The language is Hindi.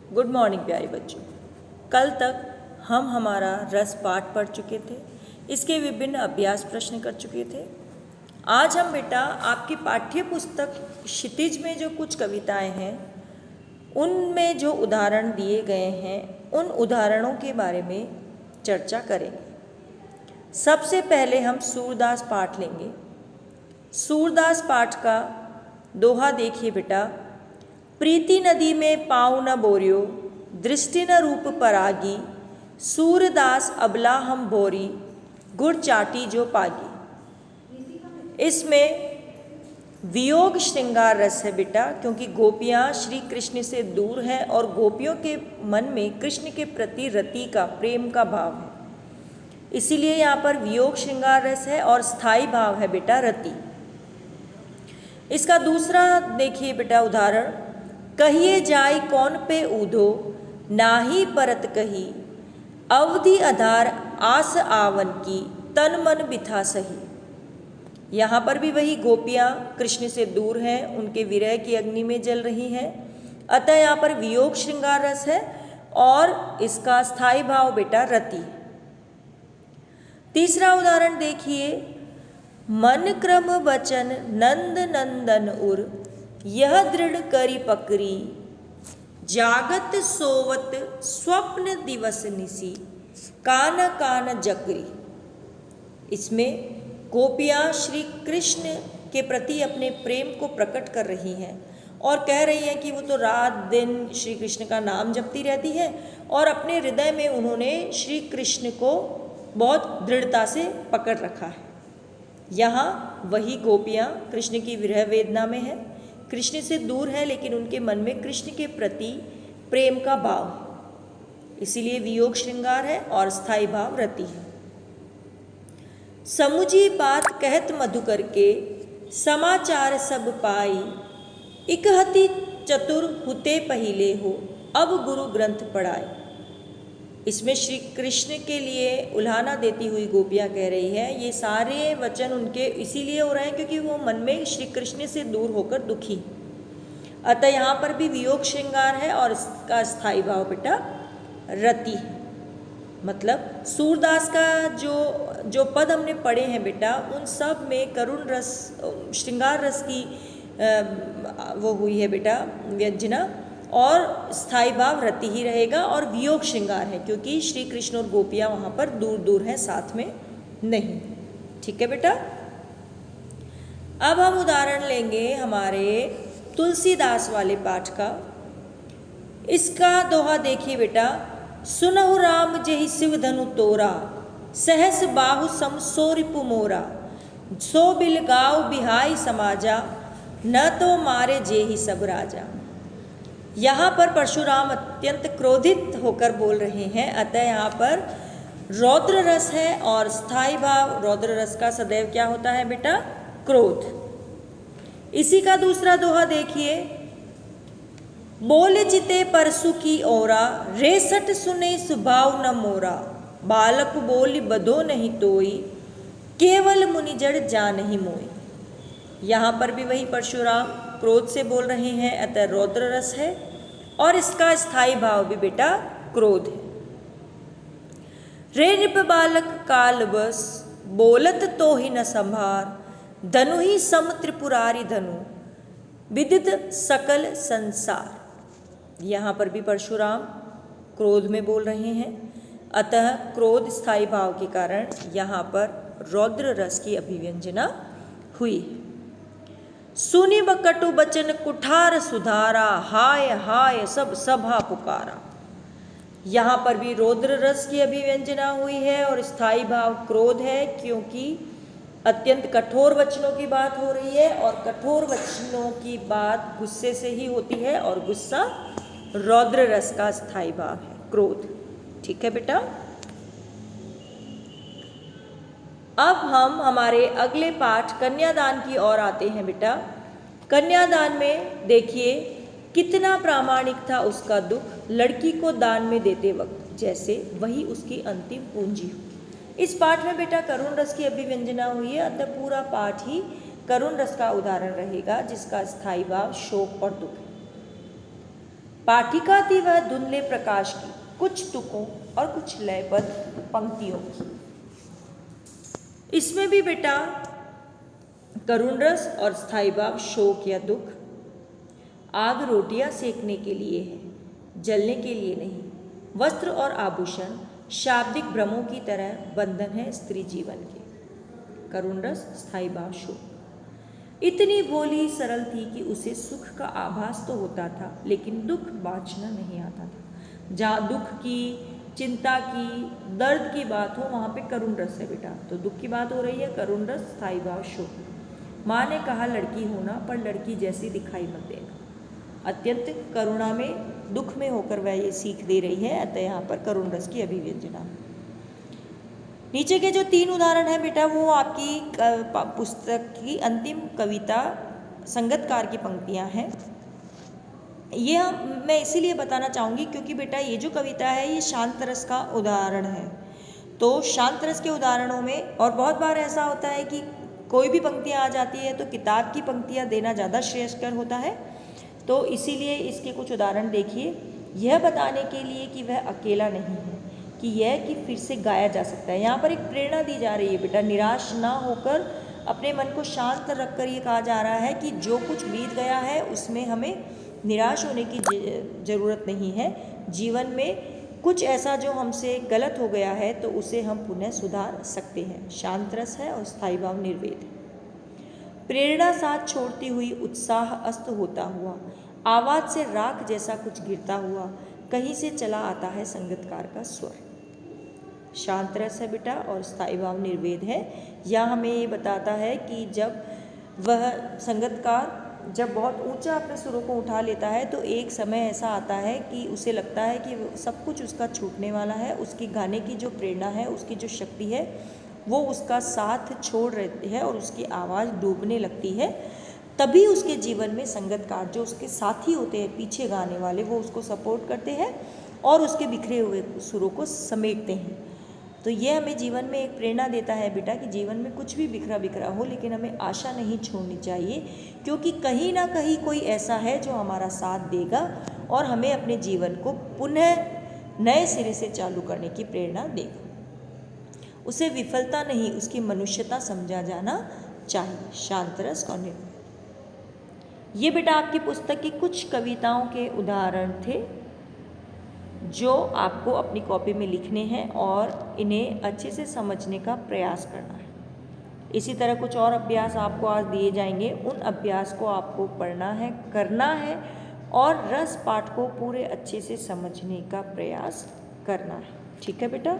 गुड मॉर्निंग प्यारे बच्चों। कल तक हम हमारा रस पाठ पढ़ चुके थे, इसके विभिन्न अभ्यास प्रश्न कर चुके थे। आज हम बेटा आपकी पाठ्य पुस्तक क्षितिज में जो कुछ कविताएं हैं उनमें जो उदाहरण दिए गए हैं उन उदाहरणों के बारे में चर्चा करेंगे। सबसे पहले हम सूरदास पाठ लेंगे। सूरदास पाठ का दोहा देखिए बेटा। प्रीति नदी में पाँव न बोरियो, दृष्टि न रूप परागी, सूरदास अबला हम बोरी, गुड़ चाटी जो पागी। इसमें वियोग श्रृंगार रस है बेटा, क्योंकि गोपियाँ श्री कृष्ण से दूर है और गोपियों के मन में कृष्ण के प्रति रति का प्रेम का भाव है, इसीलिए यहाँ पर वियोग श्रृंगार रस है और स्थायी भाव है बेटा रति। इसका दूसरा देखिए बेटा उदाहरण। कहिए जाय कौन पे ऊधो, नाही परत कही, अवधि आधार आस आवन की, तन मन बिथा सही। यहाँ पर भी वही गोपियाँ कृष्ण से दूर हैं, उनके विरह की अग्नि में जल रही हैं, अतः यहाँ पर वियोग श्रृंगार रस है और इसका स्थायी भाव बेटा रति। तीसरा उदाहरण देखिए। मन क्रम वचन नंद नंदन उर, यह दृढ़ करी पकरी, जागत सोवत स्वप्न दिवस निसी, कान कान जकरी। इसमें गोपियाँ श्री कृष्ण के प्रति अपने प्रेम को प्रकट कर रही हैं और कह रही हैं कि वो तो रात दिन श्री कृष्ण का नाम जपती रहती है और अपने हृदय में उन्होंने श्री कृष्ण को बहुत दृढ़ता से पकड़ रखा है। यहाँ वही गोपियाँ कृष्ण की विरह वेदना में है, कृष्ण से दूर है, लेकिन उनके मन में कृष्ण के प्रति प्रेम का भाव है, इसीलिए वियोग श्रृंगार है और स्थायी भाव रति है। समुझी बात कहत मधुकर के, समाचार सब पाई, इकहति चतुर हुते पहिले हो, अब गुरु ग्रंथ पढ़ाए। इसमें श्री कृष्ण के लिए उल्हाना देती हुई गोपियाँ कह रही है, ये सारे वचन उनके इसीलिए हो रहे हैं क्योंकि वो मन में श्री कृष्ण से दूर होकर दुखी। अतः यहाँ पर भी वियोग श्रृंगार है और इसका स्थायी भाव बेटा रति है। मतलब सूरदास का जो पद हमने पढ़े हैं बेटा, उन सब में करुण रस श्रृंगार रस की वो हुई है बेटा व्यंजना, और स्थायी भाव रति ही रहेगा और वियोग श्रृंगार है क्योंकि श्री कृष्ण और गोपियाँ वहाँ पर दूर दूर हैं, साथ में नहीं। ठीक है बेटा। अब हम उदाहरण लेंगे हमारे तुलसीदास वाले पाठ का। इसका दोहा देखिए बेटा। सुनहु राम जेहि शिव धनु तोरा, सहस बाहु सम सो रिपु मोरा, सो बिल गाव बिहाई समाजा, न तो मारे जेहि सब राजा। यहाँ पर परशुराम अत्यंत क्रोधित होकर बोल रहे हैं, अतः यहाँ पर रौद्र रस है और स्थायी भाव रौद्र रस का सदैव क्या होता है बेटा? क्रोध। इसी का दूसरा दोहा देखिए। बोले चिते परसु की ओरा, रेसठ सुने सुभाव न मोरा, बालक बोली बधो नहीं तोई, केवल मुनि जड़ जा नहीं मोई। यहाँ पर भी वही परशुराम क्रोध से बोल रहे हैं, अतः रौद्र रस है और इसका स्थायी भाव भी बेटा क्रोध है। रे नृप बालक काल बस, बोलत तो ही न संभार, धनु ही सम त्रिपुरारी धनु, विदित सकल संसार। यहाँ पर भी परशुराम क्रोध में बोल रहे हैं, अतः क्रोध स्थायी भाव के कारण यहाँ पर रौद्र रस की अभिव्यंजना हुई। सुनि बकटु बचन कुठार सुधारा, हाय हाय सब सभा पुकारा। यहाँ पर भी रौद्र रस की अभिव्यंजना हुई है और स्थायी भाव क्रोध है क्योंकि अत्यंत कठोर वचनों की बात हो रही है और कठोर वचनों की बात गुस्से से ही होती है और गुस्सा रौद्र रस का स्थायी भाव है क्रोध। ठीक है बेटा। अब हम हमारे अगले पाठ कन्यादान की ओर आते हैं बेटा। कन्यादान में देखिए कितना प्रामाणिक था उसका दुख लड़की को दान में देते वक्त, जैसे वही उसकी अंतिम पूंजी हो। इस पाठ में बेटा करुण रस की अभिव्यंजना हुई है, अतः पूरा पाठ ही करुण रस का उदाहरण रहेगा जिसका स्थायी भाव शोक और दुख है। पाठिका थी वह धुंधले प्रकाश की, कुछ तुकों और कुछ लयबद्ध पंक्तियों की। इसमें भी बेटा करुण रस और स्थायी भाव, शोक या दुख। आग रोटियां सेकने के लिए है, जलने के लिए नहीं। वस्त्र और आभूषण शाब्दिक भ्रमों की तरह बंधन है स्त्री जीवन के। करुण रस, स्थायी भाव, शोक। इतनी भोली सरल थी कि उसे सुख का आभास तो होता था, लेकिन दुख बाँचना नहीं आता था। जहाँ दुख की, चिंता की, दर्द की बात हो वहाँ पे करुण रस है बेटा। तो दुख की बात हो रही है, करुण रस, स्थायी भाव, शोक। माँ ने कहा लड़की होना, पर लड़की जैसी दिखाई मत देना। अत्यंत करुणा में, दुख में होकर वह ये सीख दे रही है, अतः यहाँ पर करुण रस की अभिव्यंजना। नीचे के जो 3 उदाहरण हैं बेटा, वो आपकी पुस्तक की अंतिम कविता संगतकार की पंक्तियाँ हैं। ये मैं इसीलिए बताना चाहूँगी क्योंकि बेटा ये जो कविता है ये शांत रस का उदाहरण है। तो शांत रस के उदाहरणों में, और बहुत बार ऐसा होता है कि कोई भी पंक्तियाँ आ जाती है तो किताब की पंक्तियाँ देना ज़्यादा श्रेयस्कर होता है। तो इसीलिए इसके कुछ उदाहरण देखिए। यह बताने के लिए कि वह अकेला नहीं है, कि यह कि फिर से गाया जा सकता है। यहाँ पर एक प्रेरणा दी जा रही है बेटा, निराश ना होकर अपने मन को शांत रखकर ये कहा जा रहा है कि जो कुछ बीत गया है उसमें हमें निराश होने की ज़रूरत नहीं है। जीवन में कुछ ऐसा जो हमसे गलत हो गया है तो उसे हम पुनः सुधार सकते हैं। शांत रस है और स्थायी भाव निर्वेद है। प्रेरणा साथ छोड़ती हुई उत्साह अस्त होता हुआ, आवाज़ से राख जैसा कुछ गिरता हुआ, कहीं से चला आता है संगीतकार का स्वर। शांत रस है बेटा और स्थायी भाव निर्वेद है। यह हमें ये बताता है कि जब वह संगीतकार जब बहुत ऊंचा अपने सुरों को उठा लेता है तो एक समय ऐसा आता है कि उसे लगता है कि सब कुछ उसका छूटने वाला है। उसकी गाने की जो प्रेरणा है, उसकी जो शक्ति है, वो उसका साथ छोड़ रही है और उसकी आवाज़ डूबने लगती है। तभी उसके जीवन में संगीतकार जो उसके साथी होते हैं, पीछे गाने वाले, वो उसको सपोर्ट करते हैं और उसके बिखरे हुए सुरों को समेटते हैं। तो ये हमें जीवन में एक प्रेरणा देता है बेटा कि जीवन में कुछ भी बिखरा बिखरा हो, लेकिन हमें आशा नहीं छोड़नी चाहिए, क्योंकि कहीं ना कहीं कोई ऐसा है जो हमारा साथ देगा और हमें अपने जीवन को पुनः नए सिरे से चालू करने की प्रेरणा देगा। उसे विफलता नहीं, उसकी मनुष्यता समझा जाना चाहिए। शांत रस और निर्वेद। ये बेटा आपकी पुस्तक की कुछ कविताओं के उदाहरण थे जो आपको अपनी कॉपी में लिखने हैं और इन्हें अच्छे से समझने का प्रयास करना है। इसी तरह कुछ और अभ्यास आपको आज दिए जाएंगे। उन अभ्यास को आपको पढ़ना है, करना है और रस पाठ को पूरे अच्छे से समझने का प्रयास करना है। ठीक है बेटा।